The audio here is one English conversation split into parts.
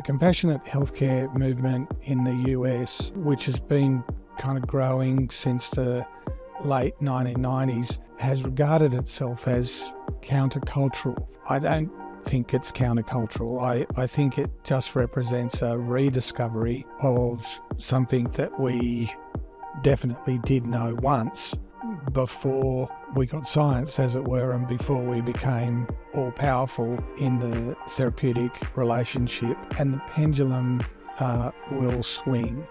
The compassionate healthcare movement in the US, which has been kind of growing since the late 1990s, has regarded itself as countercultural. I don't think it's countercultural. I think it just represents a rediscovery of something that we definitely did know once before we got science, as it were, and before we became all-powerful in the therapeutic relationship, and the pendulum will swing.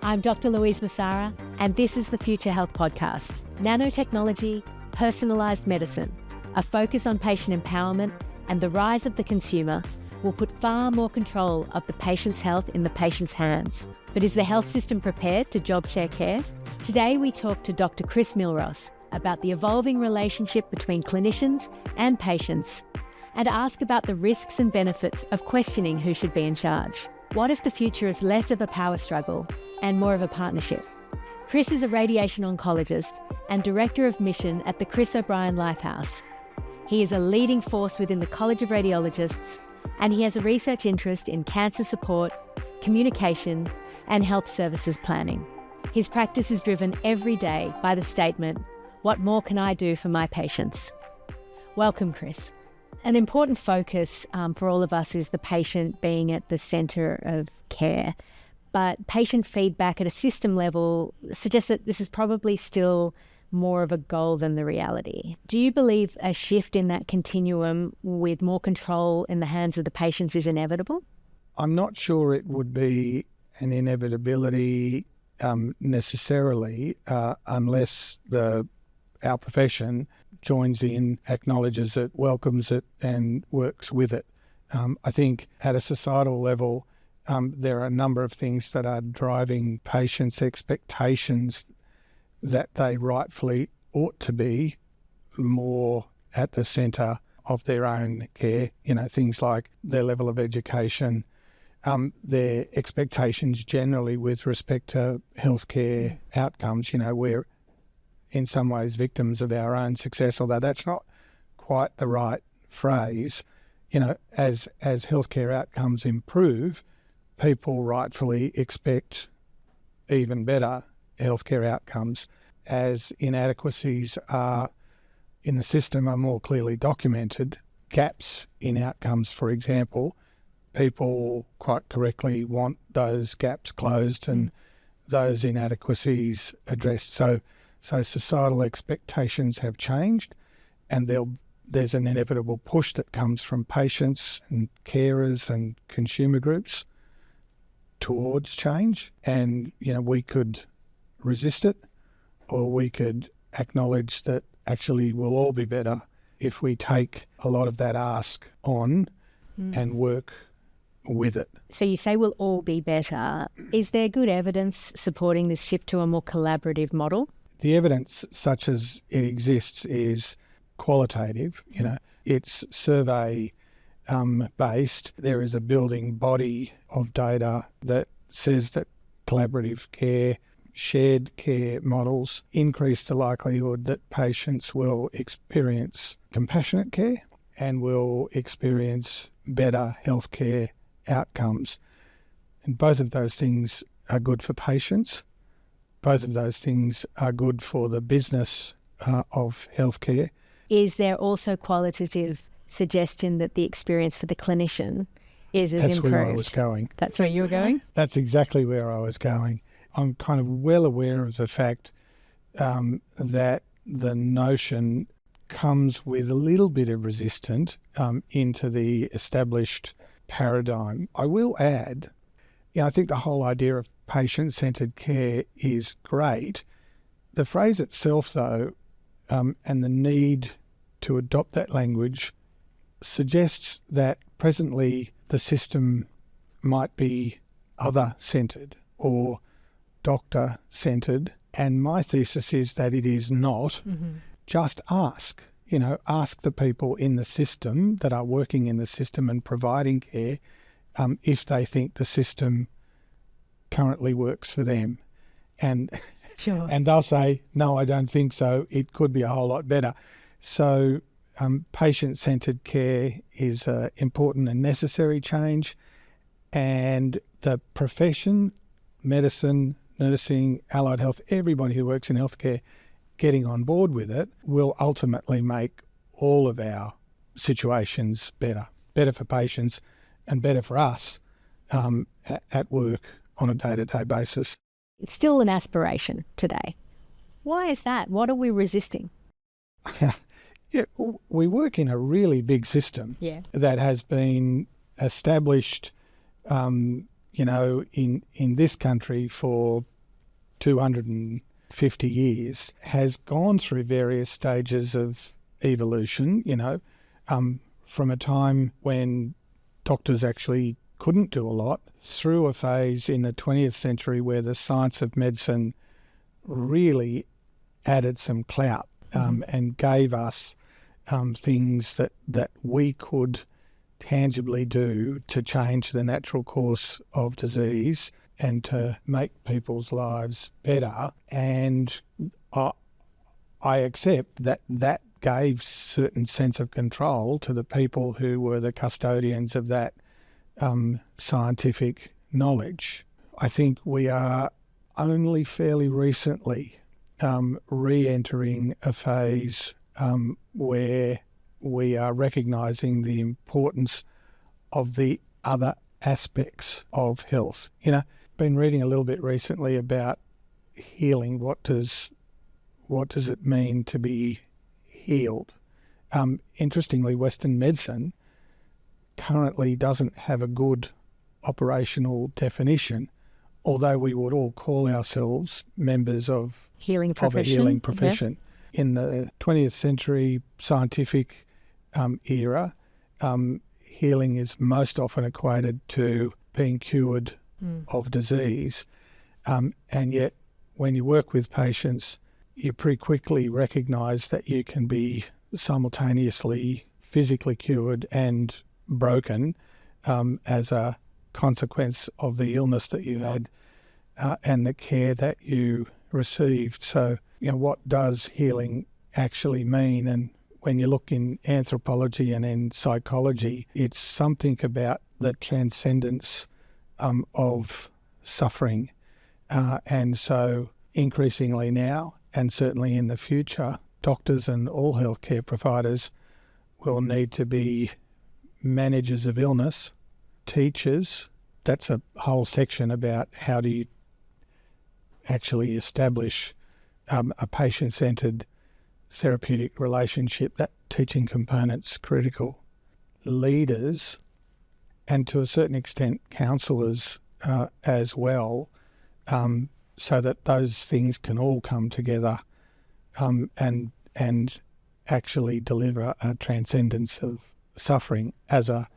I'm Dr. Louise Messara, and this is the Future Health Podcast. Nanotechnology, personalised medicine, a focus on patient empowerment and the rise of the consumer will put far more control of the patient's health in the patient's hands. But is the health system prepared to job share care? Today we talk to Dr. Chris Millross about the evolving relationship between clinicians and patients and ask about the risks and benefits of questioning who should be in charge. What if the future is less of a power struggle and more of a partnership? Chris is a radiation oncologist and Director of Mission at the Chris O'Brien Lifehouse. He is a leading force within the College of Radiologists, and he has a research interest in cancer support, communication, and health services planning. His practice is driven every day by the statement, "What more can I do for my patients?" Welcome, Chris. An important focus for all of us is the patient being at the centre of care, but patient feedback at a system level suggests that this is probably still more of a goal than the reality. Do you believe a shift in that continuum with more control in the hands of the patients is inevitable? I'm not sure it would be an inevitability necessarily unless our profession joins in, acknowledges it, welcomes it and works with it. I think at a societal level there are a number of things that are driving patients' expectations that they rightfully ought to be more at the centre of their own care. You know, things like their level of education, their expectations generally with respect to healthcare outcomes. You know, we're in some ways victims of our own success, although that's not quite the right phrase. You know, as healthcare outcomes improve, people rightfully expect even better healthcare outcomes. As inadequacies are in the system are more clearly documented, gaps in outcomes, for example, people quite correctly want those gaps closed and those inadequacies addressed. So societal expectations have changed, and there's an inevitable push that comes from patients and carers and consumer groups towards change. And, you know, we could resist it, or we could acknowledge that actually we'll all be better if we take a lot of that ask on and work with it. So you say we'll all be better. Is there good evidence supporting this shift to a more collaborative model? The evidence such as it exists is qualitative. You know, it's survey based. There is a building body of data that says that collaborative care, shared care models increase the likelihood that patients will experience compassionate care and will experience better healthcare outcomes. And both of those things are good for patients. Both of those things are good for the business of healthcare. Is there also qualitative suggestion that the experience for the clinician is as That's improved? where I was going. That's where you were going? That's exactly where I was going. I'm kind of well aware of the fact that the notion comes with a little bit of resistance into the established paradigm. I will add, I think the whole idea of patient-centred care is great. The phrase itself, though, and the need to adopt that language suggests that presently the system might be other-centred or doctor-centred, and my thesis is that it is not. Just ask the people in the system that are working in the system and providing care if they think the system currently works for them. And Sure. And they'll say, no, I don't think so. It could be a whole lot better. So patient-centred care is an important and necessary change, and the profession, medicine, nursing, allied health, everybody who works in healthcare getting on board with it will ultimately make all of our situations better for patients and better for us at work on a day-to-day basis. It's still an aspiration today. Why is that? What are we resisting? Yeah, we work in a really big system that has been established, in this country for 250 years, has gone through various stages of evolution, from a time when doctors actually couldn't do a lot, through a phase in the 20th century where the science of medicine really added some clout and gave us things that we could tangibly do to change the natural course of disease and to make people's lives better. And I accept that gave certain sense of control to the people who were the custodians of that scientific knowledge. I think we are only fairly recently re-entering a phase where we are recognising the importance of the other aspects of health. Been reading a little bit recently about healing. What does it mean to be healed? Interestingly, Western medicine currently doesn't have a good operational definition, although we would all call ourselves members of a healing profession. Yeah. In the 20th century scientific era, healing is most often equated to being cured of disease. And yet, when you work with patients, you pretty quickly recognise that you can be simultaneously physically cured and broken as a consequence of the illness that you had and the care that you received. So, what does healing actually mean? And when you look in anthropology and in psychology, it's something about the transcendence of suffering. And so increasingly now, and certainly in the future, doctors and all healthcare providers will need to be managers of illness, teachers. That's a whole section about how do you actually establish a patient-centred therapeutic relationship. That teaching component's critical. Leaders, and to a certain extent counsellors as well, so that those things can all come together and actually deliver a transcendence of suffering as a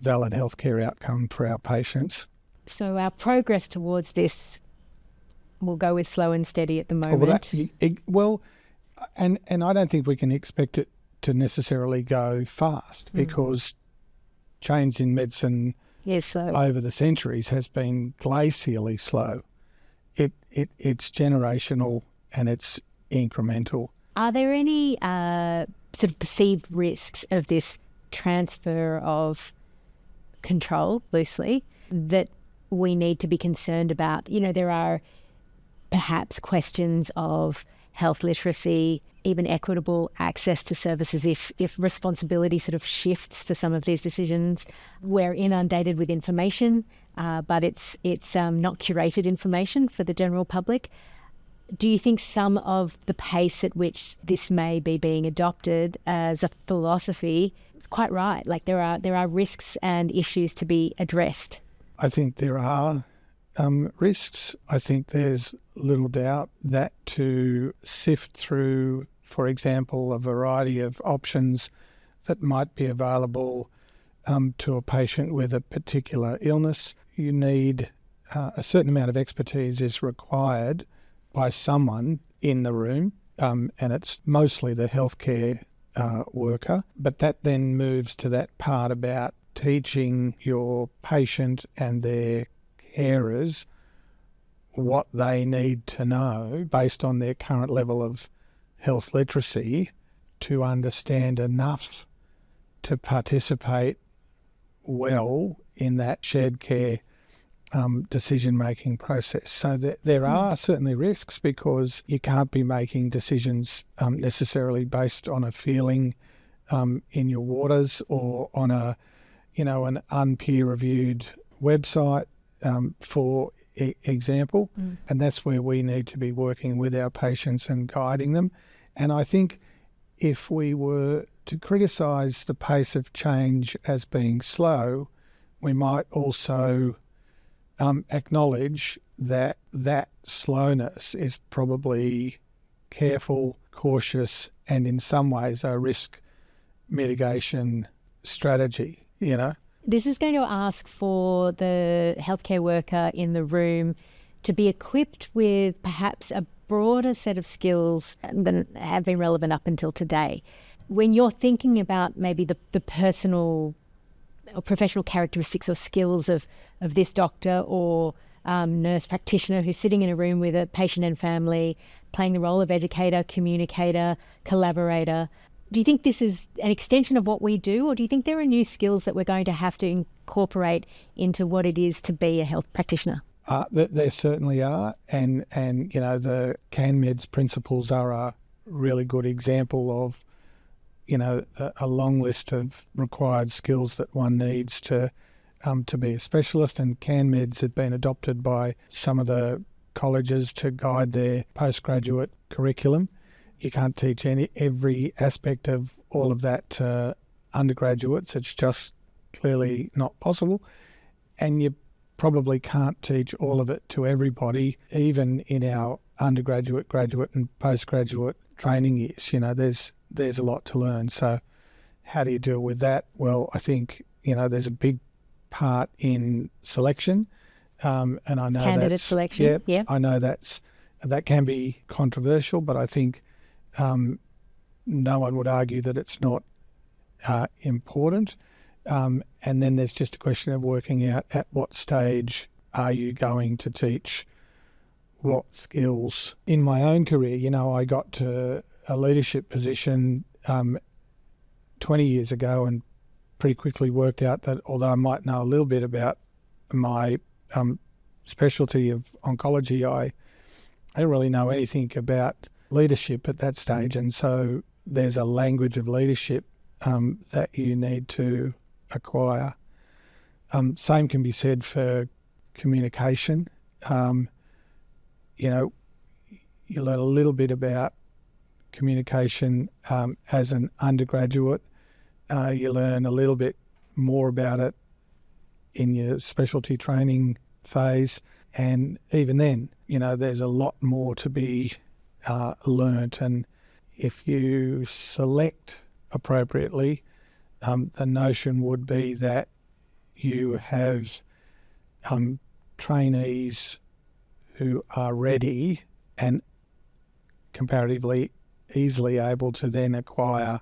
valid healthcare outcome for our patients. So our progress towards this will go with slow and steady at the moment. And I don't think we can expect it to necessarily go fast because change in medicine over the centuries has been glacially slow. It's generational and it's incremental. Are there any sort of perceived risks of this transfer of control, loosely, that we need to be concerned about? There are perhaps questions of health literacy, even equitable access to services if responsibility sort of shifts for some of these decisions. We're inundated with information, but it's not curated information for the general public. Do you think some of the pace at which this may be being adopted as a philosophy is quite right? Like there are risks and issues to be addressed. I think there are risks. I think there's little doubt that to sift through, for example, a variety of options that might be available to a patient with a particular illness, you need a certain amount of expertise is required by someone in the room, and it's mostly the healthcare worker. But that then moves to that part about teaching your patient and their carers what they need to know based on their current level of health literacy to understand enough to participate well in that shared care decision-making process. So there are certainly risks, because you can't be making decisions necessarily based on a feeling in your waters, or on an unpeer-reviewed website, for example. And that's where we need to be working with our patients and guiding them. And I think if we were to criticise the pace of change as being slow, we might also acknowledge that slowness is probably careful, cautious, and in some ways a risk mitigation strategy, This is going to ask for the healthcare worker in the room to be equipped with perhaps a broader set of skills than have been relevant up until today. When you're thinking about maybe the personal or professional characteristics or skills of this doctor or nurse practitioner who's sitting in a room with a patient and family, playing the role of educator, communicator, collaborator, do you think this is an extension of what we do, or do you think there are new skills that we're going to have to incorporate into what it is to be a health practitioner? There certainly are, and the CanMeds principles are a really good example of a long list of required skills that one needs to be a specialist. And CanMeds have been adopted by some of the colleges to guide their postgraduate curriculum. You can't teach every aspect of all of that to undergraduates. It's just clearly not possible. And you probably can't teach all of it to everybody, even in our undergraduate, graduate and postgraduate training years. There's a lot to learn. So how do you deal with that? Well, I think, there's a big part in selection. And I know candidate selection. Yeah. I know that can be controversial, but I think no one would argue that it's not important. And then there's just a question of working out at what stage are you going to teach what skills. In my own career, I got to a leadership position 20 years ago and pretty quickly worked out that although I might know a little bit about my specialty of oncology, I don't really know anything about leadership at that stage. And so there's a language of leadership that you need to acquire. Same can be said for communication. You learn a little bit about communication as an undergraduate. You learn a little bit more about it in your specialty training phase. And even then, there's a lot more to be learnt. And if you select appropriately, the notion would be that you have trainees who are ready and comparatively easily able to then acquire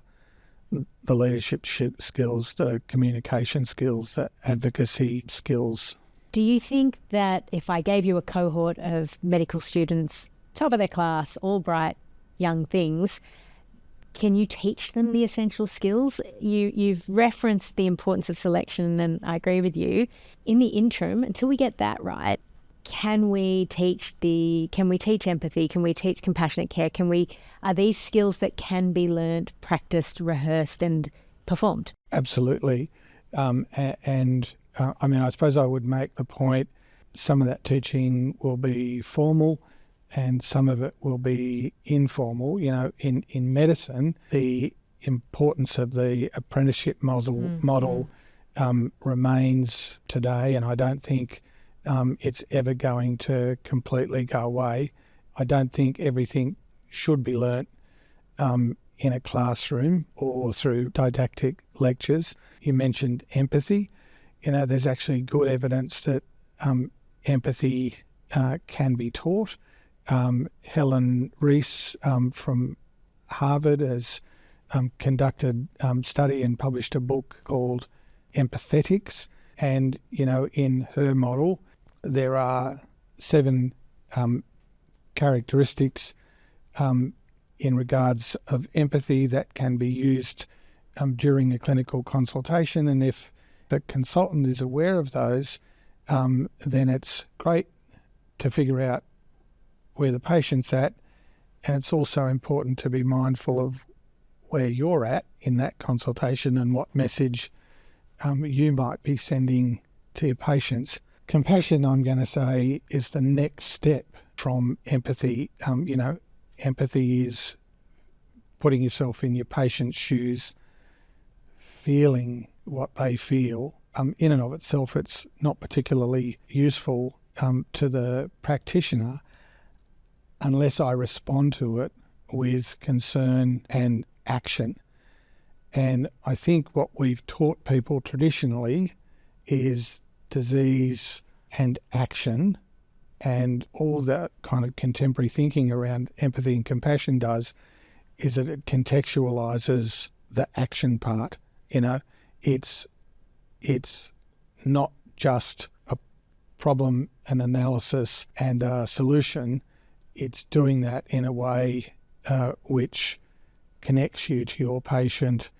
the leadership skills, the communication skills, the advocacy skills. Do you think that if I gave you a cohort of medical students, top of their class, all bright young things, can you teach them the essential skills? You've referenced the importance of selection, and I agree with you. In the interim, until we get that right, can we teach empathy? Can we teach compassionate care? Are these skills that can be learnt, practiced, rehearsed and performed? Absolutely. I suppose I would make the point, some of that teaching will be formal and some of it will be informal. In medicine, the importance of the apprenticeship model remains today, and I don't think it's ever going to completely go away. I don't think everything should be learnt in a classroom or through didactic lectures. You mentioned empathy. There's actually good evidence that empathy can be taught. Helen Rees from Harvard has conducted study and published a book called Empathetics. And, in her model, there are 7 characteristics in regards of empathy that can be used during a clinical consultation. And if the consultant is aware of those, then it's great to figure out where the patient's at. And it's also important to be mindful of where you're at in that consultation and what message you might be sending to your patients. Compassion, I'm going to say, is the next step from empathy. Empathy is putting yourself in your patient's shoes, feeling what they feel. In and of itself, it's not particularly useful to the practitioner unless I respond to it with concern and action. And I think what we've taught people traditionally is disease and action, and all that kind of contemporary thinking around empathy and compassion does is that it contextualizes the action part. It's not just a problem, an analysis and a solution. It's doing that in a way which connects you to your patient,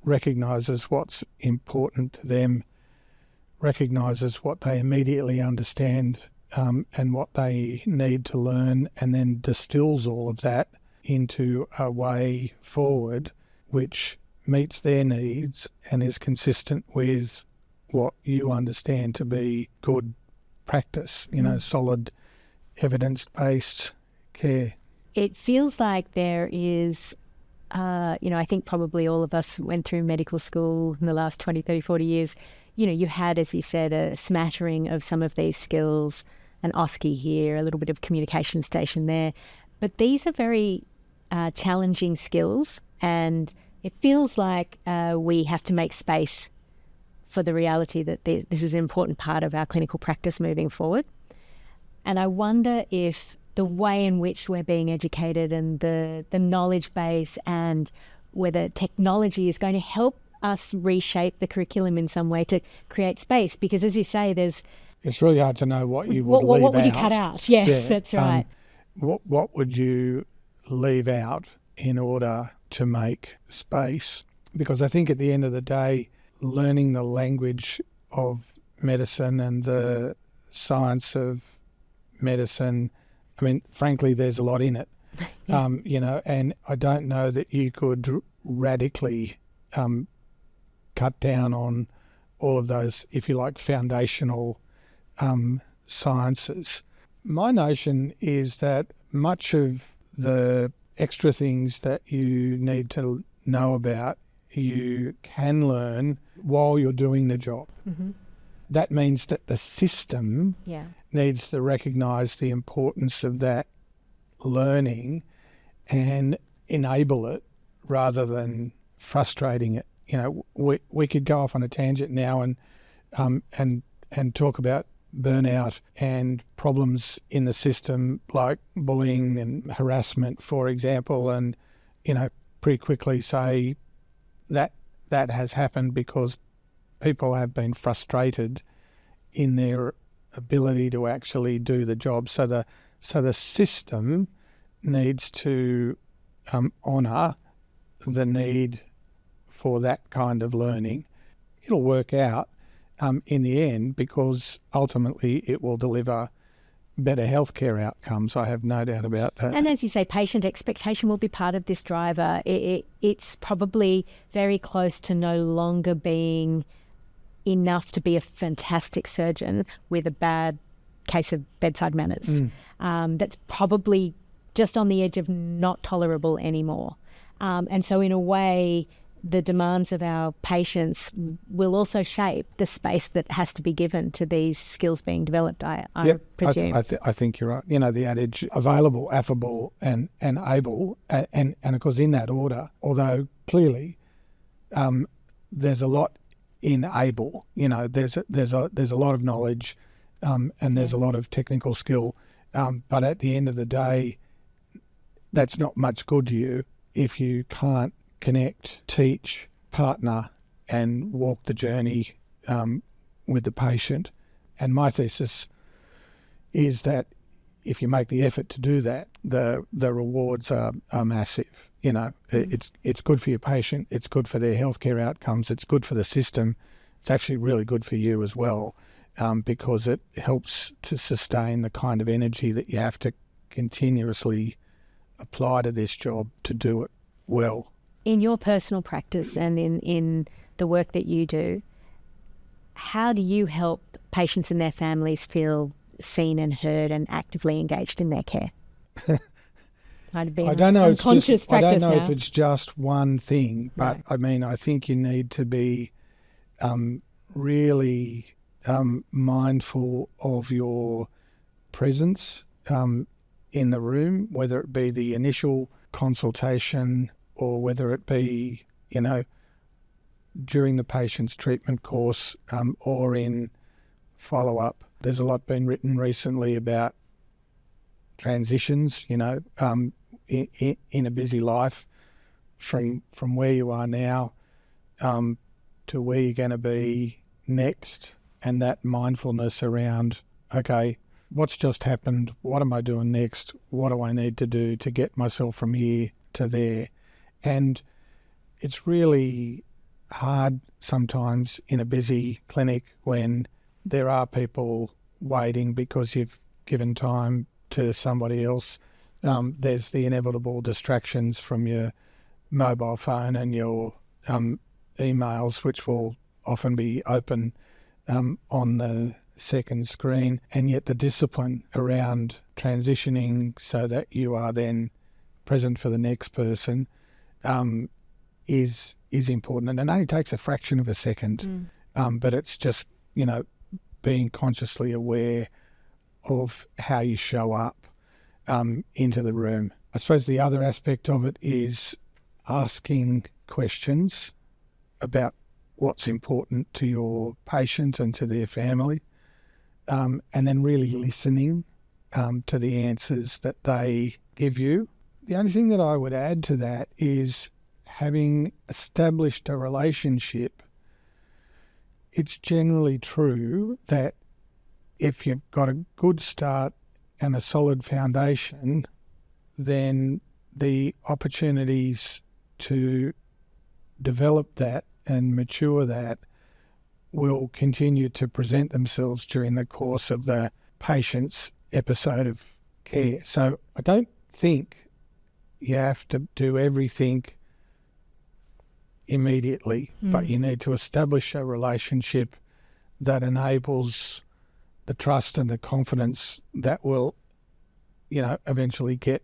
recognises what's important to them, recognises what they immediately understand and what they need to learn, and then distills all of that into a way forward which meets their needs and is consistent with what you understand to be good practice, solid evidence-based care. It feels like there is, I think probably all of us went through medical school in the last 20, 30, 40 years. You had, as you said, a smattering of some of these skills, an OSCE here, a little bit of communication station there. But these are very challenging skills, and it feels like we have to make space for the reality that this is an important part of our clinical practice moving forward. And I wonder if the way in which we're being educated and the knowledge base and whether technology is going to help us reshape the curriculum in some way to create space. Because as you say, it's really hard to know what you would leave out. What would you cut out? Yes, yeah. That's right. What would you leave out in order to make space? Because I think at the end of the day, learning the language of medicine and the science of medicine, frankly, there's a lot in it. Yeah. And I don't know that you could radically cut down on all of those, if you like, foundational sciences. My notion is that much of the extra things that you need to know about, you can learn while you're doing the job. Mm-hmm. That means that the system needs to recognise the importance of that learning and enable it rather than frustrating it. We could go off on a tangent now and talk about burnout and problems in the system like bullying and harassment, for example, and pretty quickly say that has happened because people have been frustrated in their ability to actually do the job. So the system needs to honour the need for that kind of learning. It'll work out in the end because ultimately it will deliver better healthcare outcomes. I have no doubt about that. And as you say, patient expectation will be part of this driver. It's probably very close to no longer being enough to be a fantastic surgeon with a bad case of bedside manners. That's probably just on the edge of not tolerable anymore. And so in a way, the demands of our patients will also shape the space that has to be given to these skills being developed, I presume. I think you're right. The adage, available, affable and able, and of course in that order, although clearly there's a lot in able. There's a lot of knowledge and there's a lot of technical skill, but at the end of the day, that's not much good to you if you can't connect, teach, partner and walk the journey with the patient. And my thesis is that if you make the effort to do that, the rewards are massive. It's good for your patient, it's good for their healthcare outcomes, it's good for the system. It's actually really good for you as well, because it helps to sustain the kind of energy that you have to continuously apply to this job to do it well. In your personal practice and in the work that you do, how do you help patients and their families feel seen and heard and actively engaged in their care? I don't know. I don't know if it's just one thing, but Right. I mean, I think you need to be really mindful of your presence in the room, whether it be the initial consultation or whether it be, during the patient's treatment course or in follow-up. There's a lot been written recently about transitions, in a busy life from where you are now to where you're going to be next, and that mindfulness around, okay, what's just happened? What am I doing next? What do I need to do to get myself from here to there? And it's really hard sometimes in a busy clinic when there are people waiting because you've given time to somebody else. There's the inevitable distractions from your mobile phone and your emails, which will often be open on the second screen, and yet the discipline around transitioning so that you are then present for the next person is important. And it only takes a fraction of a second, but it's just, being consciously aware of how you show up into the room. I suppose the other aspect of it is asking questions about what's important to your patient and to their family, and then really listening to the answers that they give you. The only thing that I would add to that is having established a relationship. It's generally true that if you've got a good start and a solid foundation, then the opportunities to develop that and mature that will continue to present themselves during the course of the patient's episode of care. So I don't think you have to do everything immediately, but you need to establish a relationship that enables the trust and the confidence that will, eventually get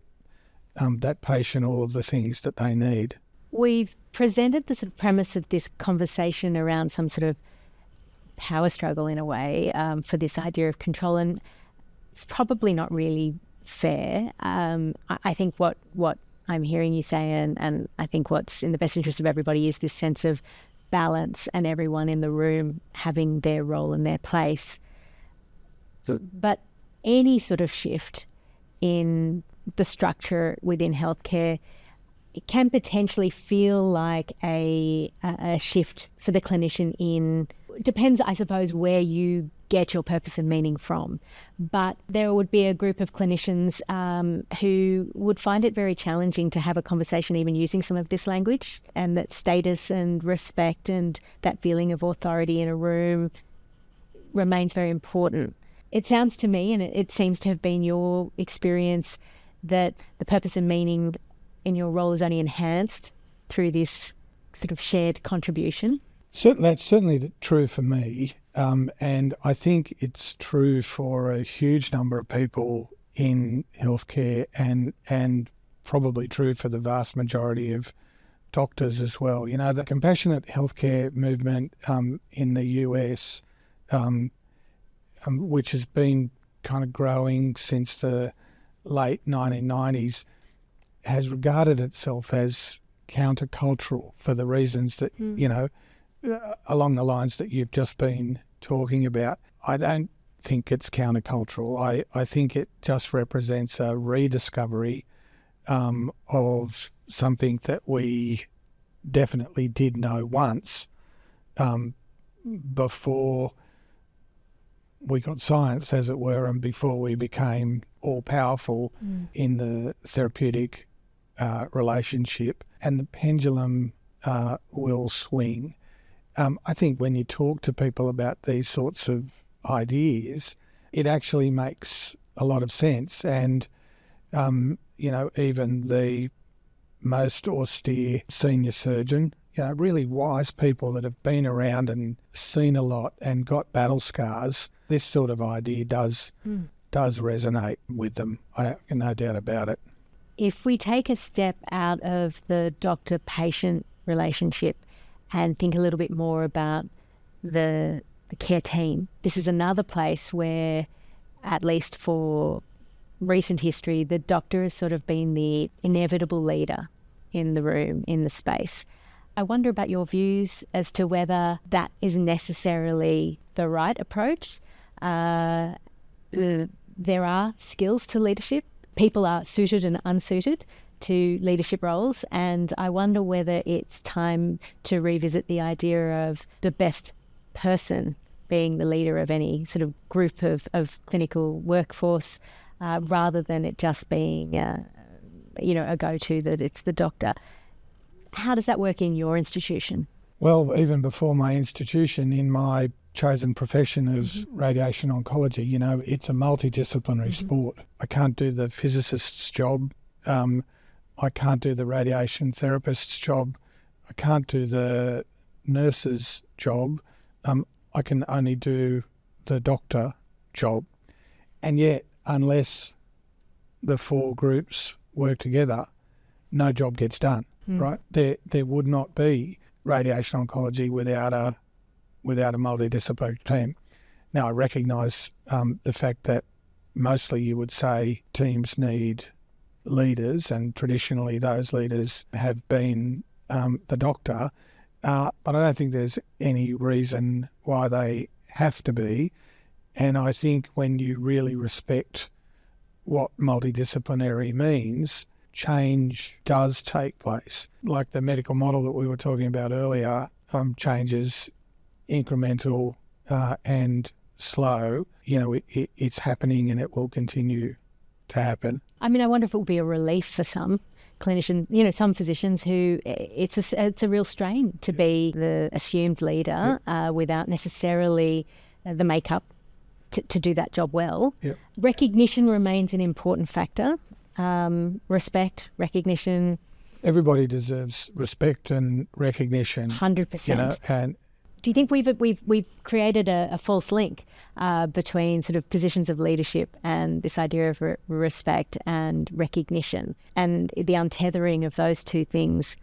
that patient all of the things that they need. We've presented the sort of premise of this conversation around some sort of power struggle in a way for this idea of control, and it's probably not really fair. I think what I'm hearing you say, and I think what's in the best interest of everybody is this sense of balance and everyone in the room having their role and their place. But any sort of shift in the structure within healthcare, it can potentially feel like a shift for the clinician depends, I suppose, where you get your purpose and meaning from. But there would be a group of clinicians who would find it very challenging to have a conversation even using some of this language, and that status and respect and that feeling of authority in a room remains very important. It sounds to me, and it seems to have been your experience, that the purpose and meaning in your role is only enhanced through this sort of shared contribution. That's certainly true for me, and I think it's true for a huge number of people in healthcare, and probably true for the vast majority of doctors as well. The compassionate healthcare movement in the US, which has been kind of growing since the late 1990s, has regarded itself as countercultural for the reasons that, along the lines that you've just been talking about. I don't think it's countercultural. I think it just represents a rediscovery of something that we definitely did know once before we got science, as it were, and before we became all-powerful in the therapeutic relationship, and the pendulum will swing. I think when you talk to people about these sorts of ideas, it actually makes a lot of sense. And, even the most austere senior surgeon, really wise people that have been around and seen a lot and got battle scars, this sort of idea does resonate with them. I have no doubt about it. If we take a step out of the doctor-patient relationship and think a little bit more about the care team, this is another place where, at least for recent history, the doctor has sort of been the inevitable leader in the room, in the space. I wonder about your views as to whether that is necessarily the right approach. There are skills to leadership. People are suited and unsuited to leadership roles, and I wonder whether it's time to revisit the idea of the best person being the leader of any sort of group of clinical workforce, rather than it just being a go-to that it's the doctor. How does that work in your institution? Well, even before my institution, in my chosen profession of radiation oncology, it's a multidisciplinary sport. I can't do the physicist's job. I can't do the radiation therapist's job. I can't do the nurse's job. I can only do the doctor job. And yet, unless the four groups work together, no job gets done, right? There would not be radiation oncology without a multidisciplinary team. Now, I recognise the fact that mostly you would say teams need leaders, and traditionally those leaders have been the doctor, but I don't think there's any reason why they have to be. And I think when you really respect what multidisciplinary means, change does take place. Like the medical model that we were talking about earlier, changes incremental and slow. It's happening and it will continue to happen. I mean, I wonder if it will be a relief for some clinicians, some physicians who it's a real strain to be the assumed leader without necessarily the makeup to do that job well. Yep. Recognition remains an important factor. Respect, recognition. Everybody deserves respect and recognition. 100%. And do you think we've created a false link between sort of positions of leadership and this idea of respect and recognition, and the untethering of those two things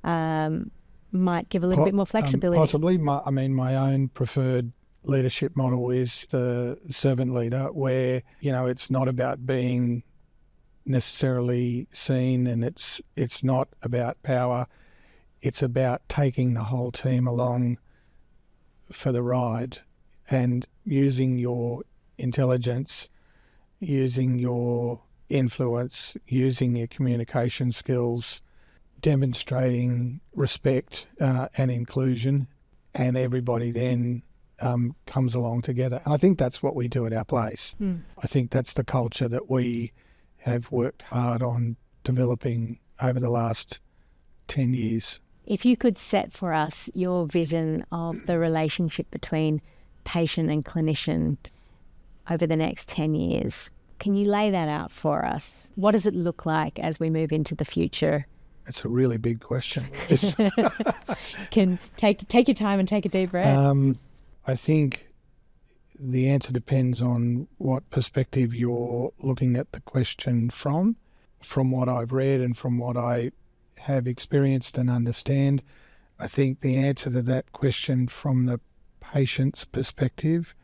might give a little bit more flexibility? Possibly. My own preferred leadership model is the servant leader, where it's not about being necessarily seen, and it's not about power. It's about taking the whole team along for the ride and using your intelligence, using your influence, using your communication skills, demonstrating respect and inclusion, and everybody then comes along together. And I think that's what we do at our place. I think that's the culture that we have worked hard on developing over the last 10 years. If you could set for us your vision of the relationship between patient and clinician over the next 10 years, can you lay that out for us? What does it look like as we move into the future? It's a really big question. Can take your time and take a deep breath. I think the answer depends on what perspective you're looking at the question from. From what I've read and from what I have experienced and understand, I think the answer to that question from the patient's perspective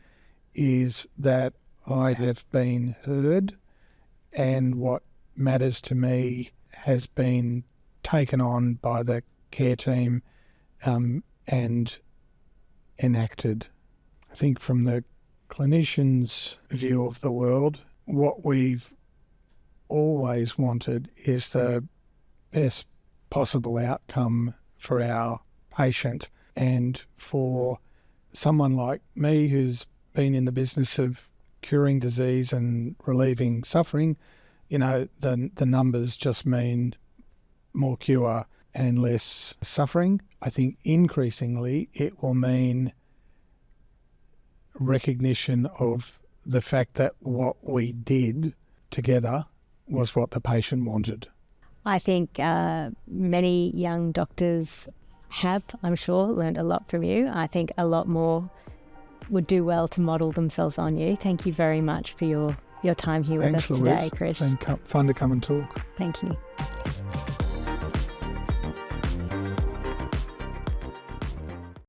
is that I have been heard, and what matters to me has been taken on by the care team and enacted. I think from the clinician's view of the world, what we've always wanted is the best possible outcome for our patient. And for someone like me who's been in the business of curing disease and relieving suffering, the numbers just mean more cure and less suffering. I think increasingly it will mean recognition of the fact that what we did together was what the patient wanted. I think many young doctors have, I'm sure, learned a lot from you. I think a lot more would do well to model themselves on you. Thank you very much for your time here with us Thanks, Louise. today, Chris. It's been fun to come and talk. Thank you.